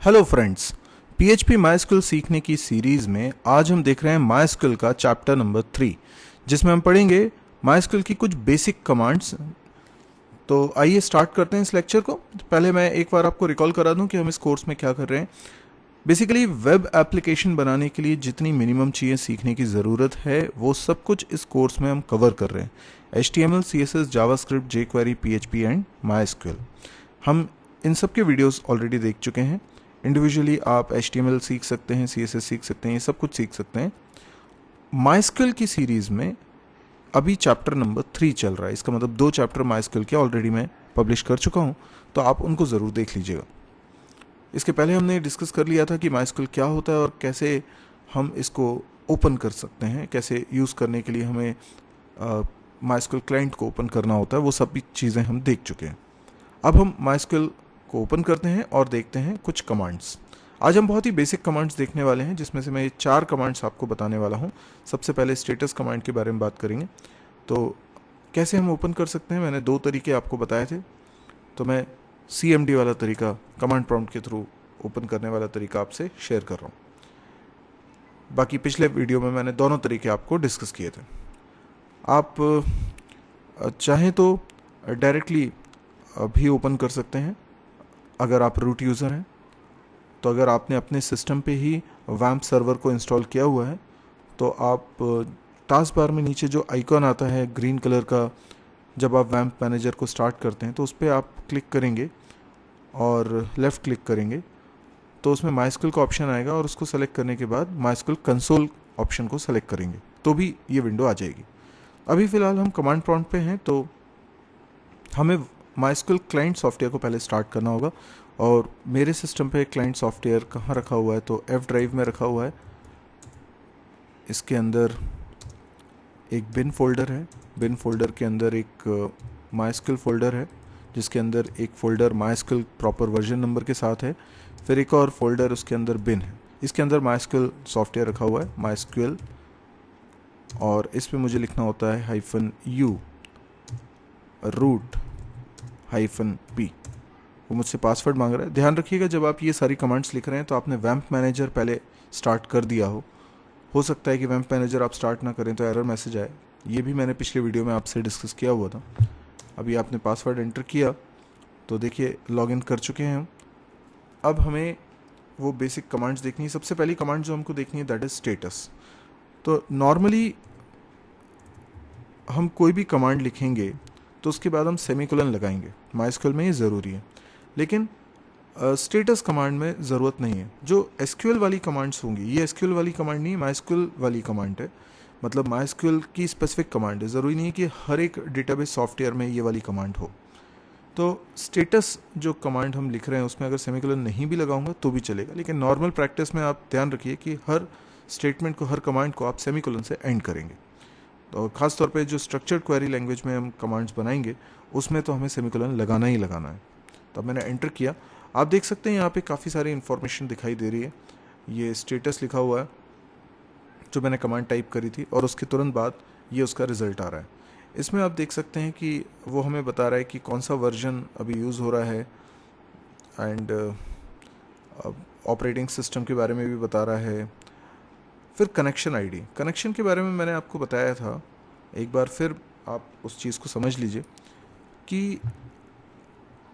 Hello friends, PHP MySQL सीखने की series में आज हम देख रहे हैं MySQL का चैप्टर नंबर 3, जिसमें हम पढ़ेंगे MySQL की कुछ बेसिक कमांड्स। तो आइए स्टार्ट करते हैं इस लेक्चर को। तो पहले मैं एक बार आपको रिकॉल करा दूं कि हम इस कोर्स में क्या कर रहे हैं। बेसिकली वेब एप्लीकेशन बनाने के लिए जितनी मिनिमम चीज़ें सीखने की ज़रूरत है वो सब कुछ इस कोर्स में हम कवर कर रहे हैं। HTML, CSS, JavaScript, jQuery, PHP and MySQL। हम इन सब के वीडियोस ऑलरेडी देख चुके हैं। इंडिविजुअली आप HTML सीख सकते हैं, CSS सीख सकते हैं, ये सब कुछ सीख सकते हैं। MySQL की सीरीज़ में अभी चैप्टर नंबर 3 चल रहा है। इसका मतलब 2 चैप्टर MySQL के ऑलरेडी मैं पब्लिश कर चुका हूँ, तो आप उनको ज़रूर देख लीजिएगा। इसके पहले हमने डिस्कस कर लिया था कि MySQL क्या होता है और कैसे हम इसको ओपन कर सकते हैं, कैसे यूज़ करने के लिए हमें MySQL क्लाइंट को ओपन करना होता है। वो सब भी चीज़ें हम देख चुके हैं। अब हम MySQL को ओपन करते हैं और देखते हैं कुछ कमांड्स। आज हम बहुत ही बेसिक कमांड्स देखने वाले हैं, जिसमें से मैं 4 कमांड्स आपको बताने वाला हूं। सबसे पहले स्टेटस कमांड के बारे में बात करेंगे। तो कैसे हम ओपन कर सकते हैं, मैंने 2 तरीके आपको बताए थे। तो मैं CMD वाला तरीका, कमांड प्रॉम्प्ट के थ्रू ओपन करने वाला तरीका आपसे शेयर कर रहा हूँ। बाकी पिछले वीडियो में मैंने दोनों तरीके आपको डिस्कस किए थे। आप चाहें तो डायरेक्टली भी ओपन कर सकते हैं अगर आप रूट यूज़र हैं। तो अगर आपने अपने सिस्टम पे ही वैम्प सर्वर को इंस्टॉल किया हुआ है तो आप टास्क बार में नीचे जो आइकॉन आता है ग्रीन कलर का, जब आप वैम्प मैनेजर को स्टार्ट करते हैं तो उस पर आप क्लिक करेंगे और लेफ़्ट क्लिक करेंगे तो उसमें MySQL का ऑप्शन आएगा और उसको सेलेक्ट करने के बाद MySQL कंसोल ऑप्शन को सेलेक्ट करेंगे तो भी ये विंडो आ जाएगी। अभी फ़िलहाल हम कमांड प्रॉम्प्ट पे हैं, तो हमें MySQL क्लाइंट सॉफ्टवेयर को पहले स्टार्ट करना होगा। और मेरे सिस्टम पे क्लाइंट सॉफ्टवेयर कहाँ रखा हुआ है, तो F ड्राइव में रखा हुआ है। इसके अंदर एक बिन फोल्डर है। बिन फोल्डर के अंदर एक MySQL फोल्डर है, जिसके अंदर एक folder MySQL proper version number के साथ है। फिर एक और फोल्डर उसके अंदर बिन है। इसके अंदर MySQL सॉफ्टवेयर रखा हुआ है, MySQL, और इस पर मुझे लिखना होता है -u root -p। वो मुझसे पासवर्ड मांग रहा है। ध्यान रखिएगा, जब आप ये सारी कमांड्स लिख रहे हैं तो आपने वैम्प मैनेजर पहले स्टार्ट कर दिया हो सकता है कि वैम्प मैनेजर आप स्टार्ट ना करें तो एरर मैसेज आए। ये भी मैंने पिछले वीडियो में आपसे डिस्कस किया हुआ था। अभी आपने पासवर्ड एंटर किया तो देखिए लॉगिन कर चुके हैं हम। अब हमें वो बेसिक कमांड्स देखनी है। सबसे पहली कमांड जो हमको देखनी है दैट इज स्टेटस। तो नॉर्मली हम कोई भी कमांड लिखेंगे तो उसके बाद हम सेमीकोलन लगाएंगे। MySQL में ये ज़रूरी है, लेकिन स्टेटस कमांड में ज़रूरत नहीं है। जो SQL वाली कमांड्स होंगी, ये SQL वाली कमांड नहीं है, MySQL वाली कमांड है। मतलब MySQL की स्पेसिफिक कमांड है। ज़रूरी नहीं है कि हर एक डेटाबेस सॉफ्टवेयर में ये वाली कमांड हो। तो स्टेटस जो कमांड हम लिख रहे हैं उसमें अगर सेमीकोलन नहीं भी लगाऊंगा तो भी चलेगा, लेकिन नॉर्मल प्रैक्टिस में आप ध्यान रखिए कि हर स्टेटमेंट को, हर कमांड को आप सेमीकोलन से एंड करेंगे। तो खास तौर पे जो स्ट्रक्चर्ड क्वेरी लैंग्वेज में हम कमांड्स बनाएंगे उसमें तो हमें सेमीकोलन लगाना ही लगाना है। तो अब मैंने एंटर किया। आप देख सकते हैं यहाँ पे काफ़ी सारी इन्फॉर्मेशन दिखाई दे रही है। ये स्टेटस लिखा हुआ है जो मैंने कमांड टाइप करी थी, और उसके तुरंत बाद ये उसका रिजल्ट आ रहा है। इसमें आप देख सकते हैं कि वो हमें बता रहा है कि कौन सा वर्जन अभी यूज़ हो रहा है, एंड ऑपरेटिंग सिस्टम के बारे में भी बता रहा है। फिर कनेक्शन आईडी, कनेक्शन के बारे में मैंने आपको बताया था। एक बार फिर आप उस चीज़ को समझ लीजिए कि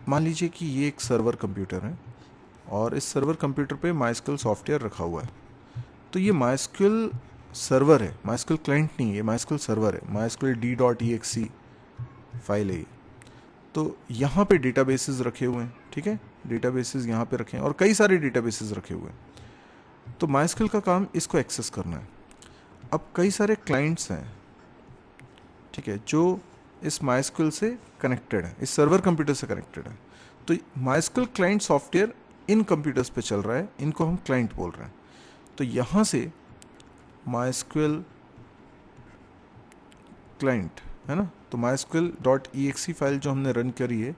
मान लीजिए कि ये एक सर्वर कंप्यूटर है और इस सर्वर कंप्यूटर पे MySQL सॉफ्टवेयर रखा हुआ है। तो ये MySQL सर्वर है, MySQL क्लाइंट नहीं है, ये MySQL सर्वर है। MySQL d.exe फाइल है ये। तो यहाँ पे डेटाबेसेस रखे हुए हैं, ठीक है, डेटाबेसेस यहाँ पे रखे हैं और कई सारे डेटाबेसेस रखे हुए हैं। तो MySQL का काम इसको एक्सेस करना है। अब कई सारे क्लाइंट्स हैं, ठीक है, जो इस MySQL से कनेक्टेड है, इस सर्वर कंप्यूटर से कनेक्टेड है। तो MySQL client software in computers पे चल रहा है, इनको हम क्लाइंट बोल रहे हैं। तो यहाँ से MySQL क्लाइंट है ना, तो MySQL.exe फाइल जो हमने रन करी है,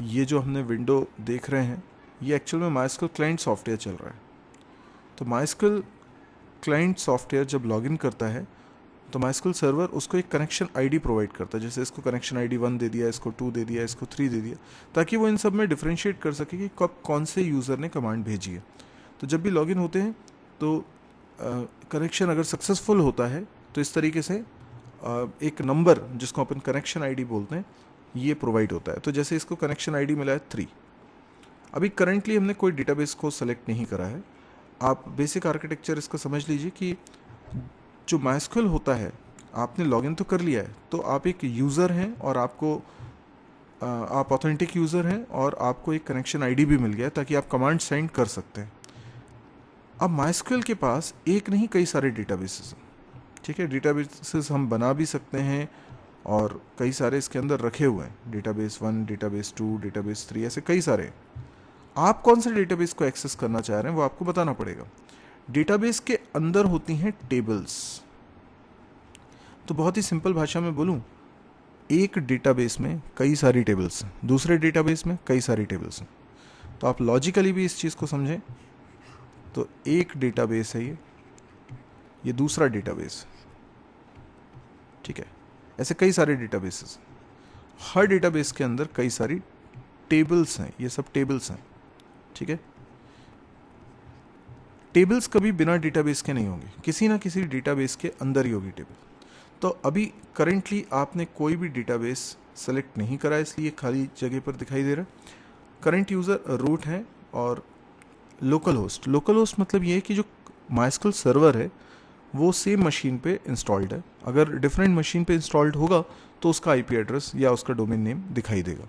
ये जो हमने विंडो देख रहे हैं, ये एक्चुअल में MySQL क्लाइंट सॉफ्टवेयर चल रहा है। तो MySQL क्लाइंट सॉफ्टवेयर जब लॉगिन करता है तो MySQL सर्वर उसको एक कनेक्शन आईडी प्रोवाइड करता है, जैसे इसको कनेक्शन आईडी 1 दे दिया, इसको 2 दे दिया, इसको 3 दे दिया, ताकि वो इन सब में डिफ्रेंशिएट कर सके कि कब कौन से यूज़र ने कमांड भेजी है। तो जब भी लॉगिन होते हैं तो कनेक्शन अगर सक्सेसफुल होता है तो इस तरीके से एक नंबर जिसको अपन कनेक्शन आईडी बोलते हैं ये प्रोवाइड होता है। तो जैसे इसको कनेक्शन आईडी मिला है 3। अभी करंटली हमने कोई डेटाबेस को सेलेक्ट नहीं करा है। आप बेसिक आर्किटेक्चर इसका समझ लीजिए कि जो MySQL होता है, आपने लॉगिन तो कर लिया है, तो आप एक यूज़र हैं और आपको आप ऑथेंटिक यूज़र हैं और आपको एक कनेक्शन आईडी भी मिल गया है ताकि आप कमांड सेंड कर सकते हैं। अब MySQL के पास एक नहीं कई सारे डेटाबेसेस हैं, ठीक है। डेटाबेसेस हम बना भी सकते हैं और कई सारे इसके अंदर रखे हुए हैं, डेटाबेस 1, डेटाबेस 2, डेटाबेस 3, ऐसे कई सारे हैं। आप कौन से डेटाबेस को एक्सेस करना चाह रहे हैं वो आपको बताना पड़ेगा। डेटाबेस के अंदर होती हैं टेबल्स। तो बहुत ही सिंपल भाषा में बोलूं, एक डेटाबेस में कई सारी टेबल्स हैं, दूसरे डेटाबेस में कई सारी टेबल्स हैं। तो आप लॉजिकली भी इस चीज़ को समझें। तो एक डेटाबेस है ये दूसरा डेटाबेस, ठीक है। ऐसे कई सारे डेटाबेसेस, हर डेटाबेस के अंदर कई सारी टेबल्स हैं, ये सब टेबल्स हैं, ठीक है। टेबल्स कभी बिना डेटाबेस के नहीं होंगे, किसी ना किसी डेटाबेस के अंदर ही होगी टेबल। तो अभी करेंटली आपने कोई भी डेटाबेस सेलेक्ट नहीं करा, इसलिए खाली जगह पर दिखाई दे रहा है। करंट यूज़र रूट है और लोकल होस्ट मतलब ये है कि जो MySQL सर्वर है वो सेम मशीन पे इंस्टॉल्ड है। अगर डिफरेंट मशीन पे इंस्टॉल्ड होगा तो उसका IP एड्रेस या उसका डोमेन नेम दिखाई देगा।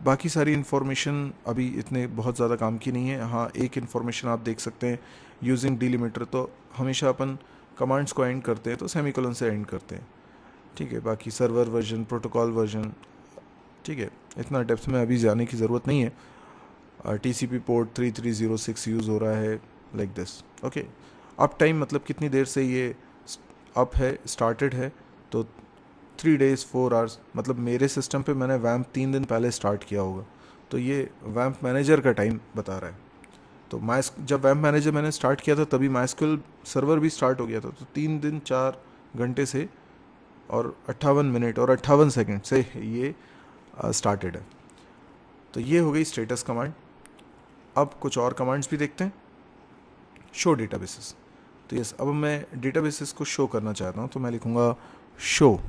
बाकी सारी इन्फॉर्मेशन अभी इतने बहुत ज़्यादा काम की नहीं है। हाँ, एक इन्फॉर्मेशन आप देख सकते हैं, यूजिंग डिलिमीटर। तो हमेशा अपन कमांड्स को एंड करते हैं तो सेमीकोलन से एंड करते हैं, ठीक है। बाकी सर्वर वर्जन, प्रोटोकॉल वर्जन, ठीक है, इतना डेप्थ में अभी जाने की ज़रूरत नहीं है। TCP पोर्ट 3306 यूज़ हो रहा है, like this, okay. Up time मतलब कितनी देर से ये अप है, स्टार्टेड है, तो 3 days 4 hours, मतलब मेरे सिस्टम पे मैंने वैम्प 3 दिन पहले स्टार्ट किया होगा, तो ये वैम्प मैनेजर का टाइम बता रहा है। तो जब वैम्प मैनेजर मैंने स्टार्ट किया था तभी MySQL सर्वर भी स्टार्ट हो गया था। तो 3 दिन 4 घंटे से और 58 मिनट और 58 सेकंड से ये स्टार्टेड है। तो ये हो गई स्टेटस कमांड। अब कुछ और कमांड्स भी देखते हैं। Show databases. तो यस, अब मैं डेटाबेसेस को शो करना चाहता हूँ, तो मैं लिखूँगा शो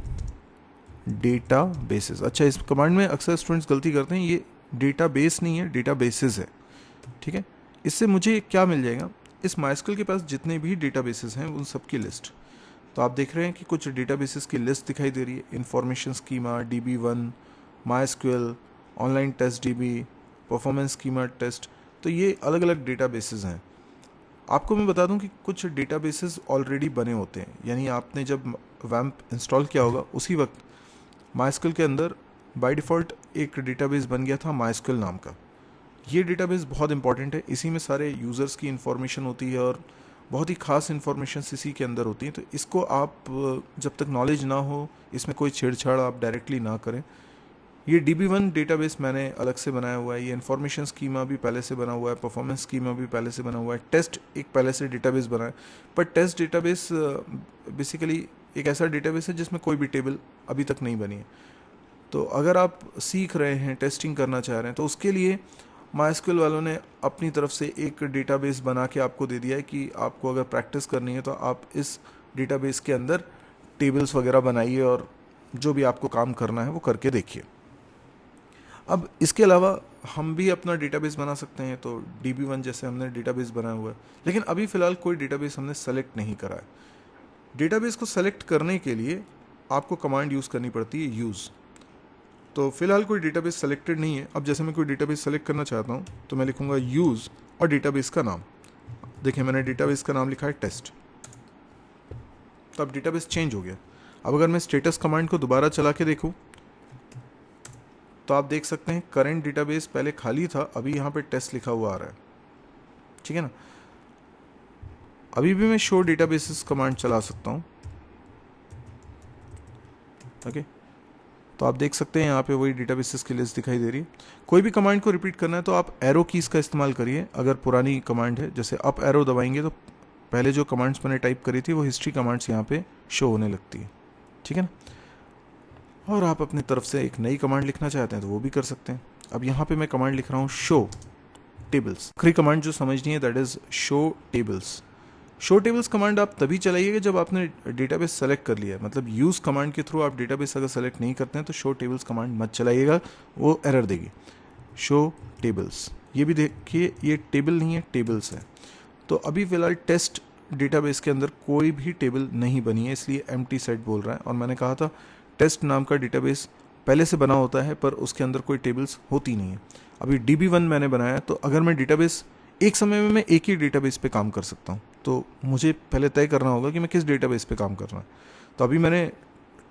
डेटाबेसेस। अच्छा, इस कमांड में अक्सर स्टूडेंट्स गलती करते हैं, ये डेटाबेस नहीं है, डेटाबेसेस है, ठीक है। इससे मुझे क्या मिल जाएगा, इस MySQL के पास जितने भी डेटाबेसेस हैं उन सब की लिस्ट। तो आप देख रहे हैं कि कुछ डेटाबेसेस की लिस्ट दिखाई दे रही है। Information schema, DB1, MySQL, online test DB, performance schema test. तो ये अलग अलग डेटाबेसेस हैं। आपको मैं बता दूं कि कुछ डेटाबेसेस ऑलरेडी बने होते हैं, यानी आपने जब वैम्प इंस्टॉल किया होगा उसी वक्त MySQL के अंदर बाय डिफ़ॉल्ट एक डेटाबेस बन गया था MySQL नाम का। ये डेटाबेस बहुत इंपॉर्टेंट है, इसी में सारे यूज़र्स की इन्फॉर्मेशन होती है और बहुत ही ख़ास इन्फॉर्मेशन इसी के अंदर होती है। तो इसको आप जब तक नॉलेज ना हो, इसमें कोई छेड़छाड़ आप डायरेक्टली ना करें। ये DB1 डेटाबेस मैंने अलग से बनाया हुआ है, ये इन्फॉर्मेशन स्कीमा भी पहले से बना हुआ है, परफॉर्मेंस स्कीमा भी पहले से बना हुआ है, टेस्ट एक पहले से डेटाबेस बना है। पर टेस्ट डेटाबेस बेसिकली एक ऐसा डेटाबेस है जिसमें कोई भी टेबल अभी तक नहीं बनी है। तो अगर आप सीख रहे हैं, टेस्टिंग करना चाह रहे हैं, तो उसके लिए MySQL वालों ने अपनी तरफ से एक डेटाबेस बना के आपको दे दिया है कि आपको अगर प्रैक्टिस करनी है तो आप इस डेटाबेस के अंदर टेबल्स वगैरह बनाइए और जो भी आपको काम करना है वो करके देखिए। अब इसके अलावा हम भी अपना डेटाबेस बना सकते हैं। तो DB1 जैसे हमने डेटाबेस बनाया हुआ है, लेकिन अभी फ़िलहाल कोई डेटाबेस हमने सेलेक्ट नहीं करा है। डेटाबेस को सेलेक्ट करने के लिए आपको कमांड यूज़ करनी पड़ती है, यूज़। तो फिलहाल कोई डेटाबेस सेलेक्टेड नहीं है। अब जैसे मैं कोई डेटाबेस सेलेक्ट करना चाहता हूँ तो मैं लिखूँगा यूज़ और डेटाबेस का नाम। देखिए, मैंने डेटाबेस का नाम लिखा है टेस्ट। तो अब डेटाबेस चेंज हो गया। अब अगर मैं स्टेटस कमांड को दोबारा चला के देखूँ तो आप देख सकते हैं करंट डेटाबेस पहले खाली था, अभी यहाँ पे टेस्ट लिखा हुआ आ रहा है, ठीक है ना। अभी भी मैं शो डेटाबेसेस कमांड चला सकता हूँ, ओके। तो आप देख सकते हैं यहाँ पे वही डेटाबेसेस की लिस्ट दिखाई दे रही है। कोई भी कमांड को रिपीट करना है तो आप एरो कीज़ का इस्तेमाल करिए। अगर पुरानी कमांड है, जैसे अप एरो दबाएंगे तो पहले जो कमांड्स मैंने टाइप करी थी वो हिस्ट्री कमांड्स यहाँ पे शो होने लगती है, ठीक है ना। और आप अपनी तरफ से एक नई कमांड लिखना चाहते हैं तो वो भी कर सकते हैं। अब यहाँ पे मैं कमांड लिख रहा हूँ शो टेबल्स। आखिरी कमांड जो समझनी है that is show tables. Show tables command आप तभी चलाइएगा जब आपने डेटाबेस सेलेक्ट कर लिया है, मतलब यूज़ कमांड के थ्रू आप डेटाबेस अगर सेलेक्ट नहीं करते हैं तो शो टेबल्स कमांड मत चलाइएगा, वो एरर देगी। शो टेबल्स, ये भी देखिए ये टेबल नहीं है, टेबल्स है। तो अभी फिलहाल टेस्ट डेटाबेस के अंदर कोई भी टेबल नहीं बनी है, इसलिए एम्प्टी सेट बोल रहा है। और मैंने कहा था टेस्ट नाम का डेटाबेस पहले से बना होता है पर उसके अंदर कोई टेबल्स होती नहीं है। अभी DB1 मैंने बनाया, तो अगर मैं डेटाबेस एक समय में मैं एक ही डेटाबेस पे काम कर सकता हूँ, तो मुझे पहले तय करना होगा कि मैं किस डेटाबेस पे काम कर रहा हूँ। तो अभी मैंने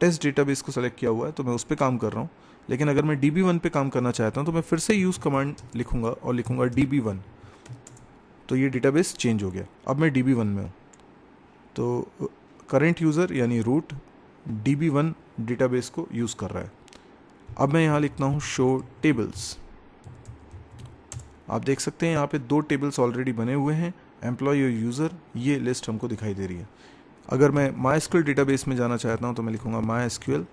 टेस्ट डेटाबेस को सेलेक्ट किया हुआ है तो मैं उस पर काम कर रहा हूँ। लेकिन अगर मैं DB1 पे काम करना चाहता हूँ तो मैं फिर से यूज़ कमांड लिखूंगा और लिखूंगा DB1, तो ये डेटाबेस चेंज हो गया, अब मैं DB1 में हूँ। तो करेंट यूज़र यानी रूट DB1 डेटाबेस को यूज़ कर रहा है। अब मैं यहाँ लिखता हूँ शो टेबल्स। आप देख सकते हैं यहाँ पे 2 टेबल्स ऑलरेडी बने हुए हैं, एम्प्लॉय और यूज़र, ये लिस्ट हमको दिखाई दे रही है। अगर मैं MySQL डेटाबेस में जाना चाहता हूँ तो मैं लिखूंगा MySQL,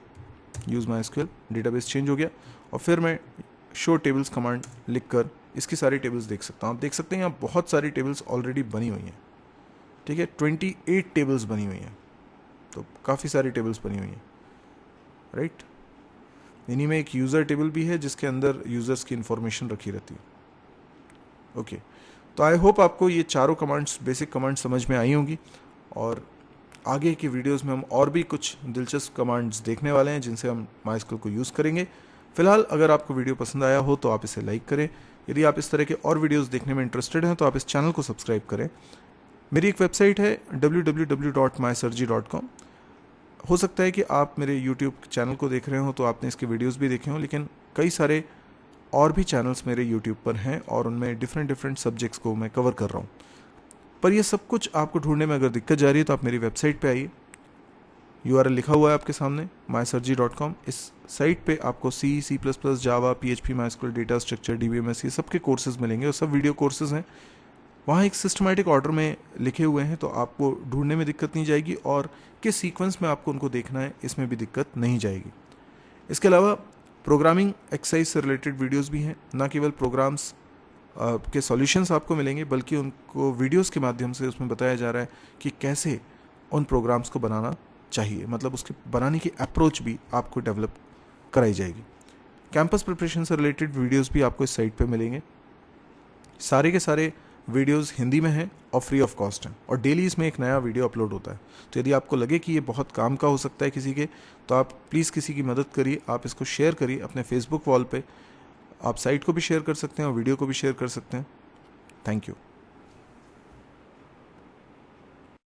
use MySQL, database change हो गया। और फिर मैं शो टेबल्स कमांड लिखकर इसकी सारी टेबल्स देख सकता हूँ। आप देख सकते हैं यहाँ बहुत सारी टेबल्स ऑलरेडी बनी हुई हैं, ठीक है, 28 टेबल्स बनी हुई हैं, तो काफ़ी सारी टेबल्स बनी हुई हैं, राइट। इन्हीं में एक यूज़र टेबल भी है जिसके अंदर यूज़र्स की इंफॉर्मेशन रखी रहती है। ओके, तो आई होप आपको ये चारों कमांड्स, बेसिक कमांड्स समझ में आई होंगी, और आगे की वीडियोस में हम और भी कुछ दिलचस्प कमांड्स देखने वाले हैं जिनसे हम MySQL को यूज़ करेंगे। फिलहाल अगर आपको वीडियो पसंद आया हो तो आप इसे लाइक करें। यदि आप इस तरह के और वीडियोस देखने में इंटरेस्टेड हैं तो आप इस चैनल को सब्सक्राइब करें। मेरी एक वेबसाइट है www.mysirji.com। हो सकता है कि आप मेरे YouTube चैनल को देख रहे हो तो आपने इसके वीडियोस भी देखे हों, लेकिन कई सारे और भी चैनल्स मेरे YouTube पर हैं और उनमें डिफरेंट सब्जेक्ट्स को मैं कवर कर रहा हूँ। पर ये सब कुछ आपको ढूंढने में अगर दिक्कत जा रही है तो आप मेरी वेबसाइट पे आइए, URL लिखा हुआ है आपके सामने mysirji.com। इस साइट पे आपको C++, जावा, PHP, MySQL, data structure, DBMS, ये सबके कोर्सेज मिलेंगे और सब वीडियो कोर्सेज हैं। वहाँ एक सिस्टमेटिक ऑर्डर में लिखे हुए हैं, तो आपको ढूंढने में दिक्कत नहीं जाएगी और किस सीक्वेंस में आपको उनको देखना है इसमें भी दिक्कत नहीं जाएगी। इसके अलावा प्रोग्रामिंग एक्सरसाइज से रिलेटेड वीडियोस भी हैं, ना केवल प्रोग्राम्स के सॉल्यूशंस आपको मिलेंगे बल्कि उनको वीडियोस के माध्यम से उसमें बताया जा रहा है कि कैसे उन प्रोग्राम्स को बनाना चाहिए, मतलब उसके बनाने की अप्रोच भी आपको डेवलप कराई जाएगी। कैंपस प्रिपरेशन से रिलेटेड वीडियोस भी आपको इस साइट पे मिलेंगे। सारे के सारे वीडियोस हिंदी में हैं और फ्री ऑफ कॉस्ट हैं, और डेली इसमें एक नया वीडियो अपलोड होता है। तो यदि आपको लगे कि ये बहुत काम का हो सकता है किसी के, तो आप प्लीज़ किसी की मदद करिए, आप इसको शेयर करिए अपने फेसबुक वॉल पे। आप साइट को भी शेयर कर सकते हैं और वीडियो को भी शेयर कर सकते हैं। Thank you.